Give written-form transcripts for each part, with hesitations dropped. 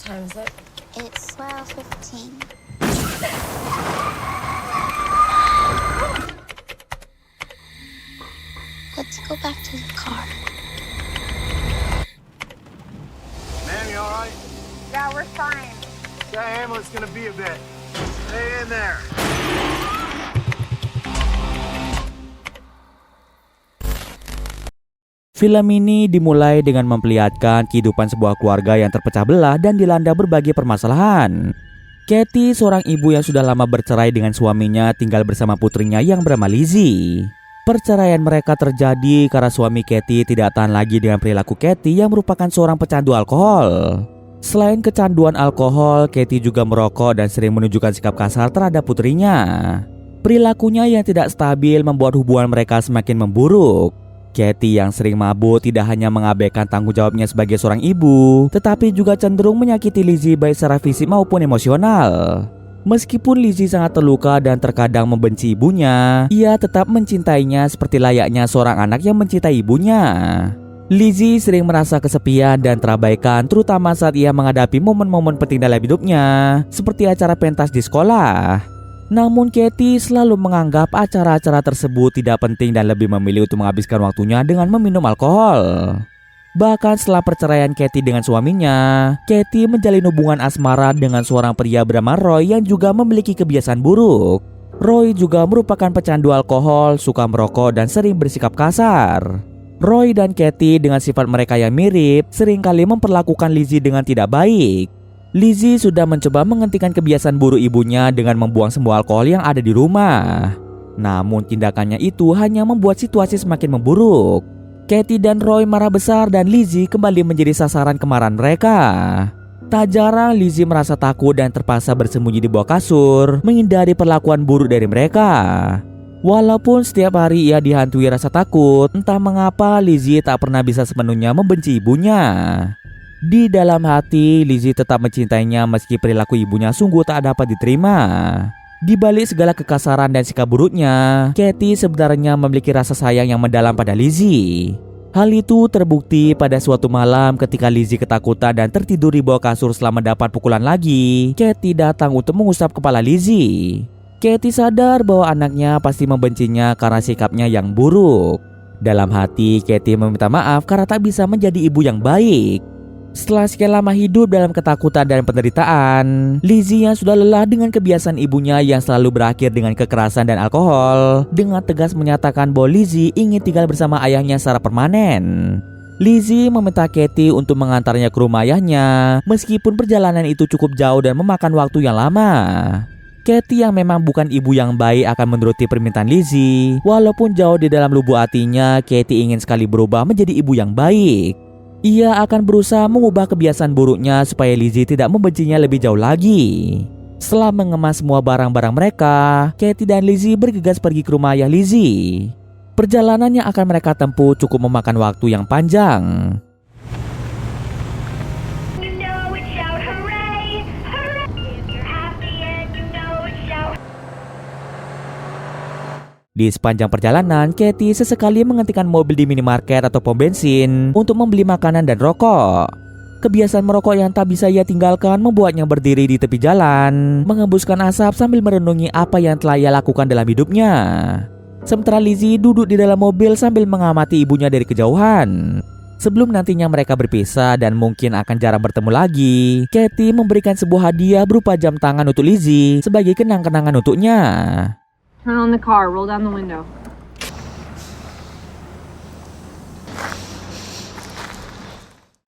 time is it? It's 12:15. Let's go back to the car. Ma'am, you all right? Yeah, we're fine. That ambulance gonna be a bit. Stay in there. Film ini dimulai dengan memperlihatkan kehidupan sebuah keluarga yang terpecah belah dan dilanda berbagai permasalahan. Katie, seorang ibu yang sudah lama bercerai dengan suaminya, tinggal bersama putrinya yang bernama Lizzie. Perceraian mereka terjadi karena suami Katie tidak tahan lagi dengan perilaku Katie yang merupakan seorang pecandu alkohol. Selain kecanduan alkohol, Katie juga merokok dan sering menunjukkan sikap kasar terhadap putrinya. Perilakunya yang tidak stabil membuat hubungan mereka semakin memburuk. Katie yang sering mabuk tidak hanya mengabaikan tanggung jawabnya sebagai seorang ibu, tetapi juga cenderung menyakiti Lizzie baik secara fisik maupun emosional. Meskipun Lizzie sangat terluka dan terkadang membenci ibunya, ia tetap mencintainya seperti layaknya seorang anak yang mencintai ibunya. Lizzie sering merasa kesepian dan terabaikan, terutama saat ia menghadapi momen-momen penting dalam hidupnya, seperti acara pentas di sekolah. Namun Katie selalu menganggap acara-acara tersebut tidak penting dan lebih memilih untuk menghabiskan waktunya dengan meminum alkohol. Bahkan setelah perceraian Katie dengan suaminya, Katie menjalin hubungan asmara dengan seorang pria bernama Roy yang juga memiliki kebiasaan buruk. Roy juga merupakan pecandu alkohol, suka merokok dan sering bersikap kasar. Roy dan Katie dengan sifat mereka yang mirip, seringkali memperlakukan Lizzie dengan tidak baik. Lizzie sudah mencoba menghentikan kebiasaan buruk ibunya dengan membuang semua alkohol yang ada di rumah. Namun tindakannya itu hanya membuat situasi semakin memburuk. Katie dan Roy marah besar dan Lizzie kembali menjadi sasaran kemarahan mereka. Tak jarang Lizzie merasa takut dan terpaksa bersembunyi di bawah kasur, menghindari perlakuan buruk dari mereka. Walaupun setiap hari ia dihantui rasa takut, entah mengapa Lizzie tak pernah bisa sepenuhnya membenci ibunya. Di dalam hati, Lizzie tetap mencintainya meski perilaku ibunya sungguh tak dapat diterima. Di balik segala kekasaran dan sikap buruknya, Katie sebenarnya memiliki rasa sayang yang mendalam pada Lizzie. Hal itu terbukti pada suatu malam ketika Lizzie ketakutan dan tertidur di bawah kasur setelah mendapat pukulan lagi. Katie datang untuk mengusap kepala Lizzie. Katie sadar bahwa anaknya pasti membencinya karena sikapnya yang buruk. Dalam hati, Katie meminta maaf karena tak bisa menjadi ibu yang baik. Setelah sekian lama hidup dalam ketakutan dan penderitaan, Lizzie yang sudah lelah dengan kebiasaan ibunya yang selalu berakhir dengan kekerasan dan alkohol, dengan tegas menyatakan bahwa Lizzie ingin tinggal bersama ayahnya secara permanen. Lizzie meminta Katie untuk mengantarnya ke rumah ayahnya, meskipun perjalanan itu cukup jauh dan memakan waktu yang lama. Katie yang memang bukan ibu yang baik akan menuruti permintaan Lizzie. Walaupun jauh di dalam lubuk hatinya, Katie ingin sekali berubah menjadi ibu yang baik. Ia akan berusaha mengubah kebiasaan buruknya supaya Lizzie tidak membencinya lebih jauh lagi. Setelah mengemas semua barang-barang mereka, Katie dan Lizzie bergegas pergi ke rumah ayah Lizzie. Perjalanan yang akan mereka tempuh cukup memakan waktu yang panjang. Di sepanjang perjalanan, Katie sesekali menghentikan mobil di minimarket atau pom bensin untuk membeli makanan dan rokok. Kebiasaan merokok yang tak bisa ia tinggalkan membuatnya berdiri di tepi jalan, menghembuskan asap sambil merenungi apa yang telah ia lakukan dalam hidupnya. Sementara Lizzie duduk di dalam mobil sambil mengamati ibunya dari kejauhan. Sebelum nantinya mereka berpisah dan mungkin akan jarang bertemu lagi, Katie memberikan sebuah hadiah berupa jam tangan untuk Lizzie sebagai kenang-kenangan untuknya. Turn on the car, roll down the window.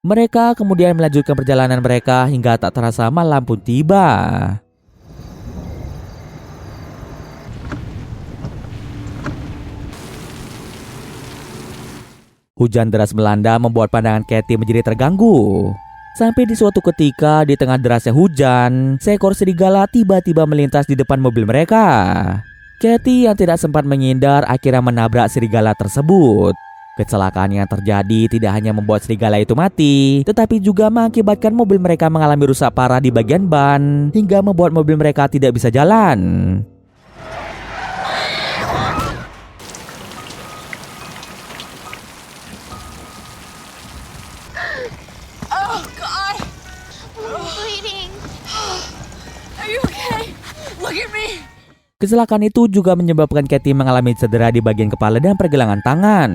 Mereka kemudian melanjutkan perjalanan mereka hingga tak terasa malam pun tiba. Hujan deras melanda membuat pandangan Katie menjadi terganggu. Sampai di suatu ketika di tengah derasnya hujan, seekor serigala tiba-tiba melintas di depan mobil mereka. Katie yang tidak sempat menghindar akhirnya menabrak serigala tersebut. Kecelakaan yang terjadi tidak hanya membuat serigala itu mati, tetapi juga mengakibatkan mobil mereka mengalami rusak parah di bagian ban, hingga membuat mobil mereka tidak bisa jalan. Oh, God. Oh, please. you okay? Look at me. Kecelakaan itu juga menyebabkan Katie mengalami cedera di bagian kepala dan pergelangan tangan.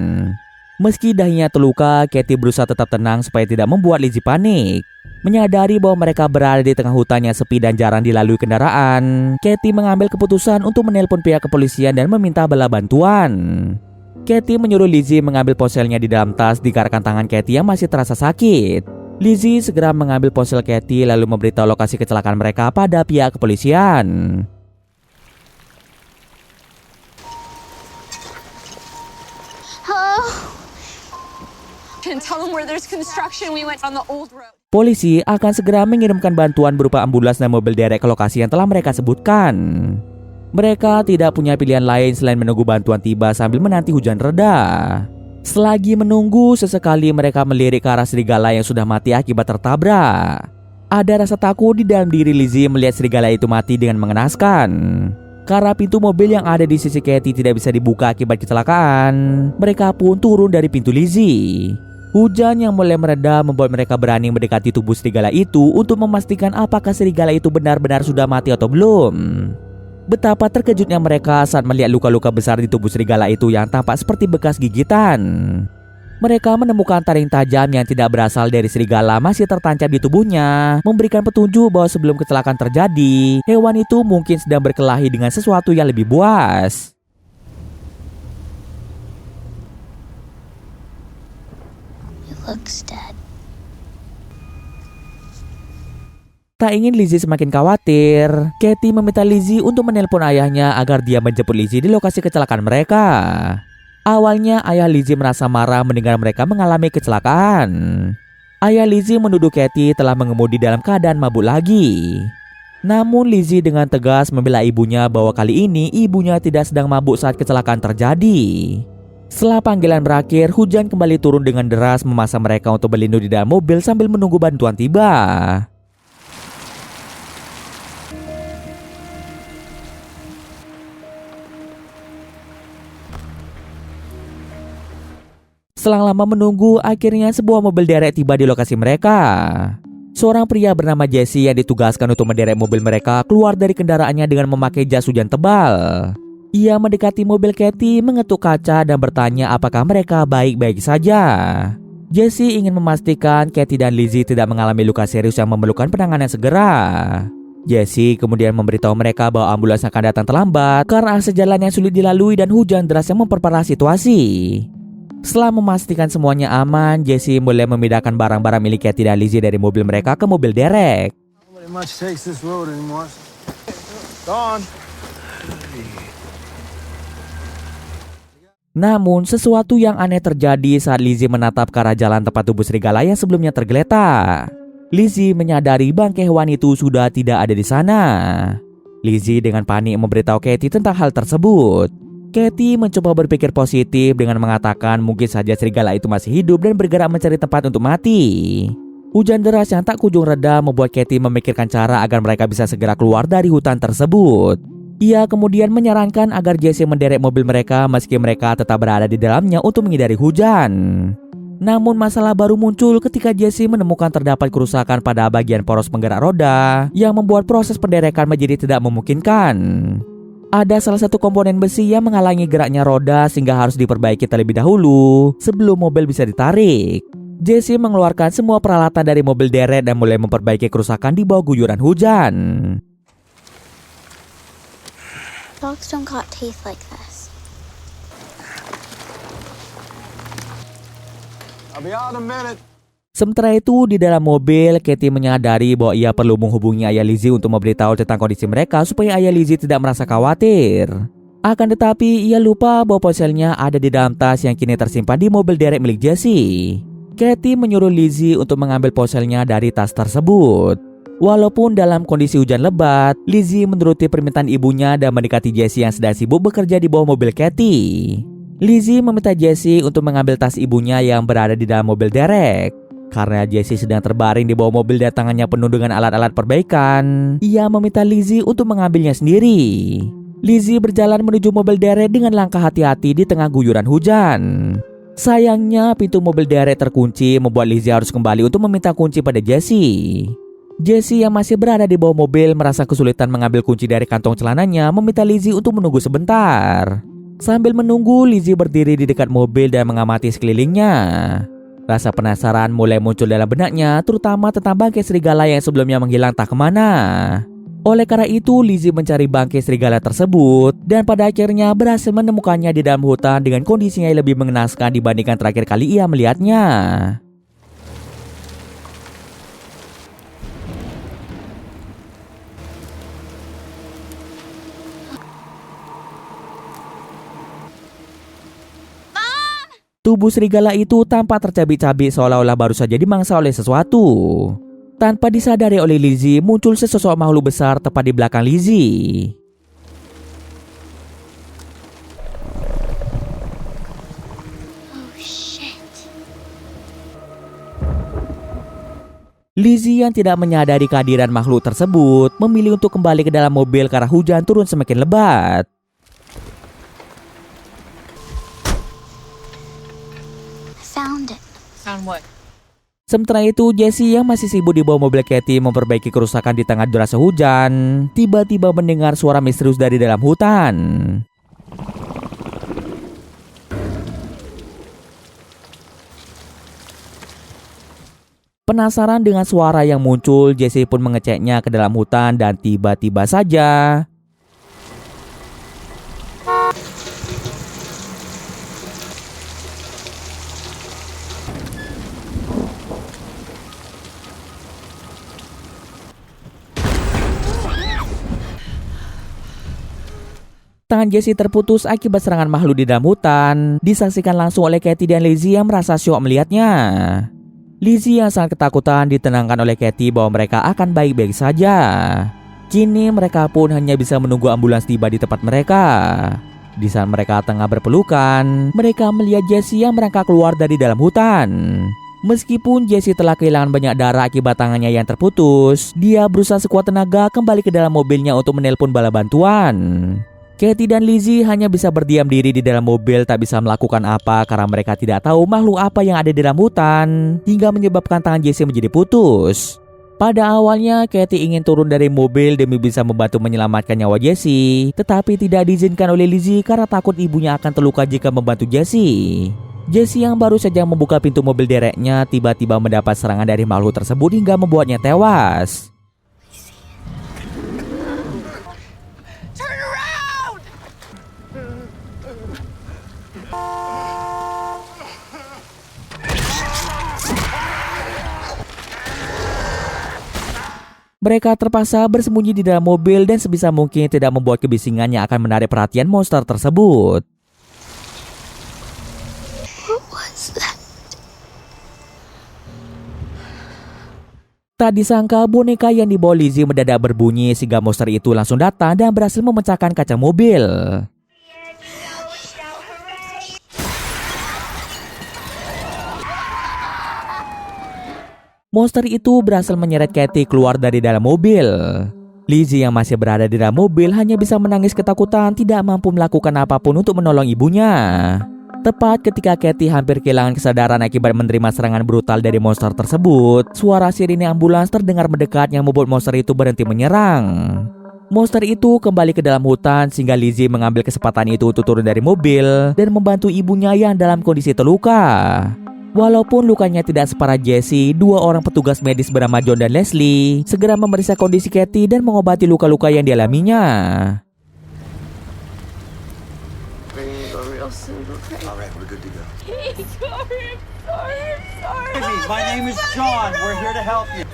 Meski dahinya terluka, Katie berusaha tetap tenang supaya tidak membuat Lizzie panik. Menyadari bahwa mereka berada di tengah hutan yang sepi dan jarang dilalui kendaraan, Katie mengambil keputusan untuk menelpon pihak kepolisian dan meminta bala bantuan. Katie menyuruh Lizzie mengambil ponselnya di dalam tas dikarenakan tangan Katie yang masih terasa sakit. Lizzie segera mengambil ponsel Katie lalu memberitahu lokasi kecelakaan mereka pada pihak kepolisian. And tell them where there's construction, we went on the old road. Polisi akan segera mengirimkan bantuan berupa ambulans dan mobil derek ke lokasi yang telah mereka sebutkan. Mereka tidak punya pilihan lain selain menunggu bantuan tiba sambil menanti hujan reda. Selagi menunggu, sesekali mereka melirik ke arah serigala yang sudah mati akibat tertabrak. Ada rasa takut di dalam diri Lizzie melihat serigala itu mati dengan mengenaskan. Karena pintu mobil yang ada di sisi Katie tidak bisa dibuka akibat kecelakaan, mereka pun turun dari pintu Lizzie. Hujan yang mulai mereda membuat mereka berani mendekati tubuh serigala itu untuk memastikan apakah serigala itu benar-benar sudah mati atau belum. Betapa terkejutnya mereka saat melihat luka-luka besar di tubuh serigala itu yang tampak seperti bekas gigitan. Mereka menemukan taring tajam yang tidak berasal dari serigala masih tertancap di tubuhnya, memberikan petunjuk bahwa sebelum kecelakaan terjadi, hewan itu mungkin sedang berkelahi dengan sesuatu yang lebih buas. Looks dead. Tak ingin Lizzie semakin khawatir, Katie meminta Lizzie untuk menelpon ayahnya agar dia menjemput Lizzie di lokasi kecelakaan mereka. Awalnya ayah Lizzie merasa marah mendengar mereka mengalami kecelakaan. Ayah Lizzie menuduh Katie telah mengemudi dalam keadaan mabuk lagi. Namun Lizzie dengan tegas membela ibunya bahwa kali ini ibunya tidak sedang mabuk saat kecelakaan terjadi. Setelah panggilan berakhir, hujan kembali turun dengan deras memaksa mereka untuk berlindung di dalam mobil sambil menunggu bantuan tiba. Selang lama menunggu, akhirnya sebuah mobil derek tiba di lokasi mereka. Seorang pria bernama Jesse yang ditugaskan untuk menderek mobil mereka keluar dari kendaraannya dengan memakai jas hujan tebal. Ia mendekati mobil Katie, mengetuk kaca dan bertanya apakah mereka baik-baik saja. Jesse ingin memastikan Katie dan Lizzie tidak mengalami luka serius yang memerlukan penanganan segera. Jesse kemudian memberitahu mereka bahwa ambulans akan datang terlambat karena sejalan yang sulit dilalui dan hujan deras yang memperparah situasi. Setelah memastikan semuanya aman, Jesse mulai memindahkan barang-barang milik Katie dan Lizzie dari mobil mereka ke mobil derek. Nobody much takes this road anymore. Gone. Namun, sesuatu yang aneh terjadi saat Lizzie menatap ke arah jalan tempat tubuh serigala yang sebelumnya tergeletak. Lizzie menyadari bangkai hewan itu sudah tidak ada di sana. Lizzie dengan panik memberitahu Katie tentang hal tersebut. Katie mencoba berpikir positif dengan mengatakan mungkin saja serigala itu masih hidup dan bergerak mencari tempat untuk mati. Hujan deras yang tak kunjung reda membuat Katie memikirkan cara agar mereka bisa segera keluar dari hutan tersebut. Ia kemudian menyarankan agar Jesse menderek mobil mereka meski mereka tetap berada di dalamnya untuk menghindari hujan. Namun masalah baru muncul ketika Jesse menemukan terdapat kerusakan pada bagian poros penggerak roda yang membuat proses penderekan menjadi tidak memungkinkan. Ada salah satu komponen besi yang menghalangi geraknya roda sehingga harus diperbaiki terlebih dahulu sebelum mobil bisa ditarik. Jesse mengeluarkan semua peralatan dari mobil derek dan mulai memperbaiki kerusakan di bawah guyuran hujan. Dogs don't got teeth like this. I'll be out in a minute. Sementara itu di dalam mobil, Katie menyadari bahwa ia perlu menghubungi ayah Lizzie untuk memberitahu tentang kondisi mereka supaya ayah Lizzie tidak merasa khawatir. Akan tetapi ia lupa bahwa ponselnya ada di dalam tas yang kini tersimpan di mobil derek milik Jesse. Katie menyuruh Lizzie untuk mengambil ponselnya dari tas tersebut. Walaupun dalam kondisi hujan lebat, Lizzie menuruti permintaan ibunya dan mendekati Jesse yang sedang sibuk bekerja di bawah mobil Katie. Lizzie meminta Jesse untuk mengambil tas ibunya yang berada di dalam mobil derek. Karena Jesse sedang terbaring di bawah mobil dan tangannya penuh dengan alat-alat perbaikan, ia meminta Lizzie untuk mengambilnya sendiri. Lizzie berjalan menuju mobil derek dengan langkah hati-hati di tengah guyuran hujan. Sayangnya pintu mobil derek terkunci membuat Lizzie harus kembali untuk meminta kunci pada Jesse. Jesse yang masih berada di bawah mobil merasa kesulitan mengambil kunci dari kantong celananya, meminta Lizzie untuk menunggu sebentar. Sambil menunggu, Lizzie berdiri di dekat mobil dan mengamati sekelilingnya. Rasa penasaran mulai muncul dalam benaknya, terutama tentang bangkai serigala yang sebelumnya menghilang tak kemana. Oleh karena itu, Lizzie mencari bangkai serigala tersebut dan pada akhirnya berhasil menemukannya di dalam hutan dengan kondisinya yang lebih mengenaskan dibandingkan terakhir kali ia melihatnya. Tubuh serigala itu tampak tercabik-cabik seolah-olah baru saja dimangsa oleh sesuatu. Tanpa disadari oleh Lizzie, muncul sesosok makhluk besar tepat di belakang Lizzie. Oh shit. Lizzie yang tidak menyadari kehadiran makhluk tersebut memilih untuk kembali ke dalam mobil karena hujan turun semakin lebat. Found it. Found what? Sementara itu, Jesse yang masih sibuk di bawah mobil Katie memperbaiki kerusakan di tengah derasnya hujan, tiba-tiba mendengar suara misterius dari dalam hutan. Penasaran dengan suara yang muncul, Jesse pun mengeceknya ke dalam hutan dan tiba-tiba saja tangan Jesse terputus akibat serangan makhluk di dalam hutan. Disaksikan langsung oleh Katie dan Lizzie yang merasa syok melihatnya. Lizzie yang sangat ketakutan ditenangkan oleh Katie bahwa mereka akan baik-baik saja. Kini mereka pun hanya bisa menunggu ambulans tiba di tempat mereka. Di saat mereka tengah berpelukan, mereka melihat Jesse yang merangkak keluar dari dalam hutan. Meskipun Jesse telah kehilangan banyak darah akibat tangannya yang terputus, dia berusaha sekuat tenaga kembali ke dalam mobilnya untuk menelpon bala bantuan. Katie dan Lizzie hanya bisa berdiam diri di dalam mobil, tak bisa melakukan apa karena mereka tidak tahu makhluk apa yang ada di dalam hutan, hingga menyebabkan tangan Jesse menjadi putus. Pada awalnya, Katie ingin turun dari mobil demi bisa membantu menyelamatkan nyawa Jesse, tetapi tidak diizinkan oleh Lizzie karena takut ibunya akan terluka jika membantu Jesse. Jesse yang baru saja membuka pintu mobil dereknya tiba-tiba mendapat serangan dari makhluk tersebut hingga membuatnya tewas. Mereka terpaksa bersembunyi di dalam mobil dan sebisa mungkin tidak membuat kebisingan yang akan menarik perhatian monster tersebut. What was that? Tak disangka boneka yang dibawa Lizzie mendadak berbunyi sehingga monster itu langsung datang dan berhasil memecahkan kaca mobil. Monster itu berhasil menyeret Katie keluar dari dalam mobil. Lizzie yang masih berada di dalam mobil hanya bisa menangis ketakutan, tidak mampu melakukan apapun untuk menolong ibunya. Tepat ketika Katie hampir kehilangan kesadaran akibat menerima serangan brutal dari monster tersebut, suara sirine ambulans terdengar mendekat yang membuat monster itu berhenti menyerang. Monster itu kembali ke dalam hutan sehingga Lizzie mengambil kesempatan itu untuk turun dari mobil dan membantu ibunya yang dalam kondisi terluka. Walaupun lukanya tidak separah Jesse, dua orang petugas medis bernama John dan Leslie segera memeriksa kondisi Katie dan mengobati luka-luka yang dialaminya. Alright, we're good to go. My name is John. We're here to help you.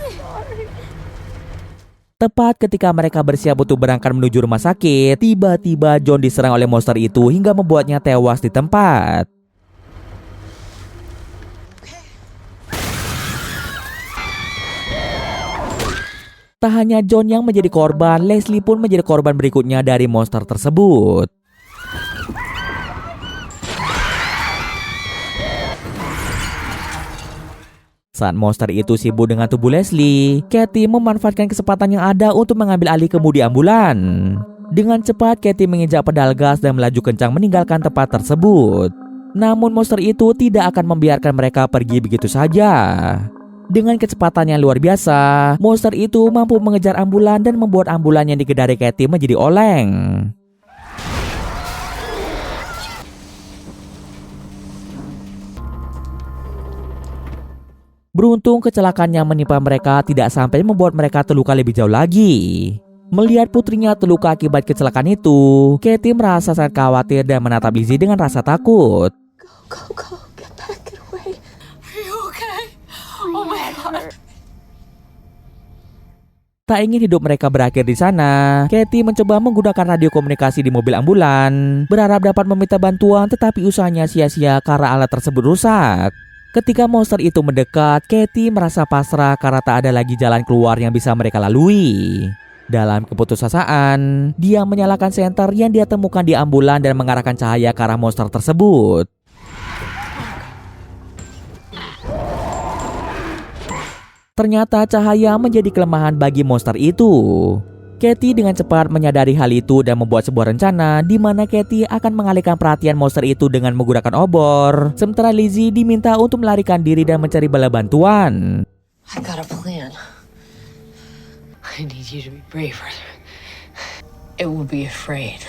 Tepat ketika mereka bersiap untuk berangkat menuju rumah sakit, tiba-tiba John diserang oleh monster itu hingga membuatnya tewas di tempat. Tak hanya John yang menjadi korban, Leslie pun menjadi korban berikutnya dari monster tersebut. Saat monster itu sibuk dengan tubuh Leslie, Katie memanfaatkan kesempatan yang ada untuk mengambil alih kemudi ambulan. Dengan cepat, Katie menginjak pedal gas dan melaju kencang meninggalkan tempat tersebut. Namun monster itu tidak akan membiarkan mereka pergi begitu saja. Dengan kecepatan yang luar biasa, monster itu mampu mengejar ambulan dan membuat ambulan yang dikendarai Katie menjadi oleng. Beruntung kecelakaan yang menimpa mereka tidak sampai membuat mereka terluka lebih jauh lagi. Melihat putrinya terluka akibat kecelakaan itu, Katie merasa sangat khawatir dan menatap Lizzie dengan rasa takut. Go. Get back, get away. Are you okay? Oh my God. Tak ingin hidup mereka berakhir di sana, Katie mencoba menggunakan radio komunikasi di mobil ambulan, berharap dapat meminta bantuan, tetapi usahanya sia-sia karena alat tersebut rusak. Ketika monster itu mendekat, Katie merasa pasrah karena tak ada lagi jalan keluar yang bisa mereka lalui. Dalam keputusasaan, dia menyalakan senter yang dia temukan di ambulan dan mengarahkan cahaya ke arah monster tersebut. Ternyata cahaya menjadi kelemahan bagi monster itu. Katie dengan cepat menyadari hal itu dan membuat sebuah rencana di mana Katie akan mengalihkan perhatian monster itu dengan menggunakan obor. Sementara Lizzie diminta untuk melarikan diri dan mencari bala bantuan. I've got a plan. I need you to be braver. It will be afraid.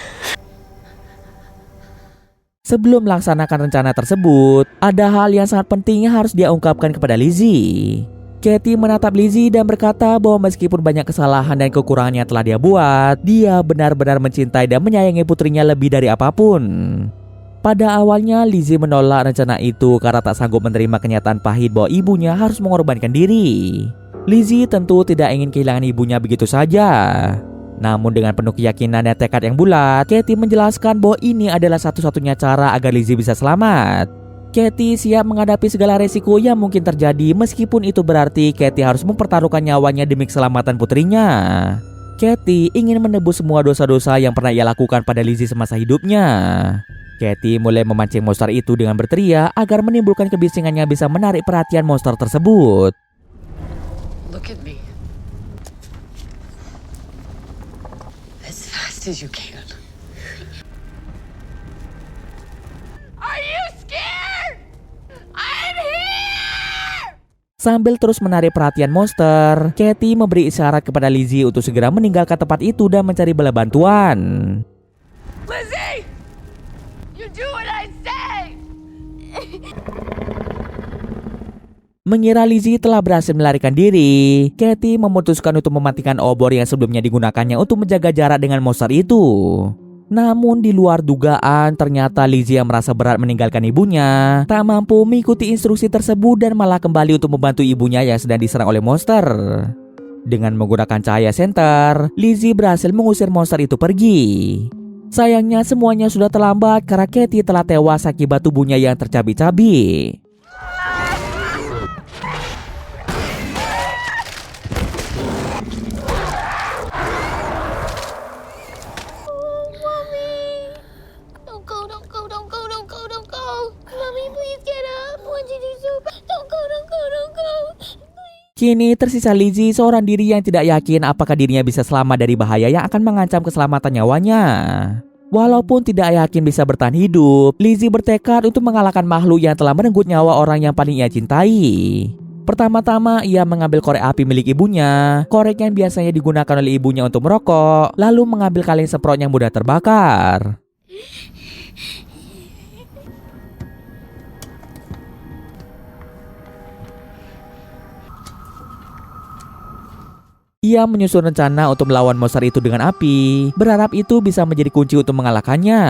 Sebelum melaksanakan rencana tersebut, ada hal yang sangat penting yang harus dia ungkapkan kepada Lizzie. Katie menatap Lizzie dan berkata bahwa meskipun banyak kesalahan dan kekurangan yang telah dia buat, dia benar-benar mencintai dan menyayangi putrinya lebih dari apapun. Pada awalnya Lizzie menolak rencana itu karena tak sanggup menerima kenyataan pahit bahwa ibunya harus mengorbankan diri. Lizzie tentu tidak ingin kehilangan ibunya begitu saja. Namun dengan penuh keyakinan dan tekad yang bulat, Katie menjelaskan bahwa ini adalah satu-satunya cara agar Lizzie bisa selamat. Katie siap menghadapi segala resiko yang mungkin terjadi, meskipun itu berarti Katie harus mempertaruhkan nyawanya demi keselamatan putrinya. Katie ingin menebus semua dosa-dosa yang pernah ia lakukan pada Lizzie semasa hidupnya. Katie mulai memancing monster itu dengan berteriak agar menimbulkan kebisingan yang bisa menarik perhatian monster tersebut. Look at me. As fast as you can. Are you scared? I'm here! Sambil terus menarik perhatian monster, Katie memberi isyarat kepada Lizzie untuk segera meninggalkan tempat itu dan mencari bala bantuan. Lizzie! You do what I say! Mengira Lizzie telah berhasil melarikan diri, Katie memutuskan untuk mematikan obor yang sebelumnya digunakannya untuk menjaga jarak dengan monster itu. Namun di luar dugaan, ternyata Lizzie yang merasa berat meninggalkan ibunya tak mampu mengikuti instruksi tersebut dan malah kembali untuk membantu ibunya yang sedang diserang oleh monster. Dengan menggunakan cahaya senter, Lizzie berhasil mengusir monster itu pergi. Sayangnya semuanya sudah terlambat karena Katie telah tewas akibat tubuhnya yang tercabik-cabik. Don't go. Mommy, please get up. I want you to do so bad. Don't go. Kini tersisa Lizzie, seorang diri yang tidak yakin apakah dirinya bisa selamat dari bahaya yang akan mengancam keselamatan nyawanya. Walaupun tidak yakin bisa bertahan hidup, Lizzie bertekad untuk mengalahkan makhluk yang telah merenggut nyawa orang yang paling ia cintai. Pertama-tama ia mengambil korek api milik ibunya, korek yang biasanya digunakan oleh ibunya untuk merokok, lalu mengambil kaleng semprot yang mudah terbakar. Ia menyusun rencana untuk melawan monster itu dengan api, berharap itu bisa menjadi kunci untuk mengalahkannya.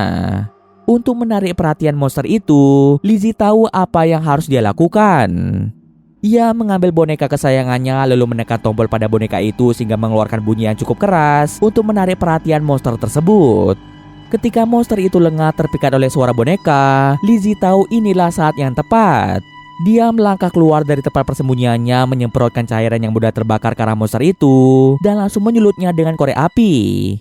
Untuk menarik perhatian monster itu, Lizzie tahu apa yang harus dia lakukan. Ia mengambil boneka kesayangannya lalu menekan tombol pada boneka itu sehingga mengeluarkan bunyi yang cukup keras untuk menarik perhatian monster tersebut. Ketika monster itu lengah terpikat oleh suara boneka, Lizzie tahu inilah saat yang tepat. Dia melangkah keluar dari tempat persembunyiannya, menyemprotkan cairan yang mudah terbakar ke arah monster itu dan langsung menyulutnya dengan korek api.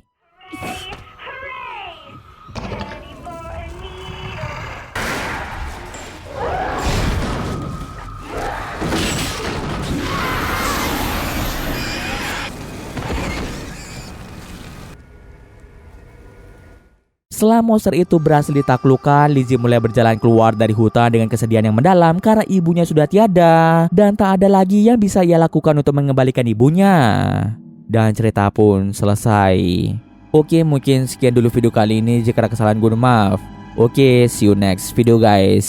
Setelah monster itu berhasil ditaklukkan, Lizzie mulai berjalan keluar dari hutan dengan kesedihan yang mendalam karena ibunya sudah tiada dan tak ada lagi yang bisa ia lakukan untuk mengembalikan ibunya. Dan cerita pun selesai. Oke, mungkin sekian dulu video kali ini. Jika ada kesalahan gue maaf. Oke, see you next video guys.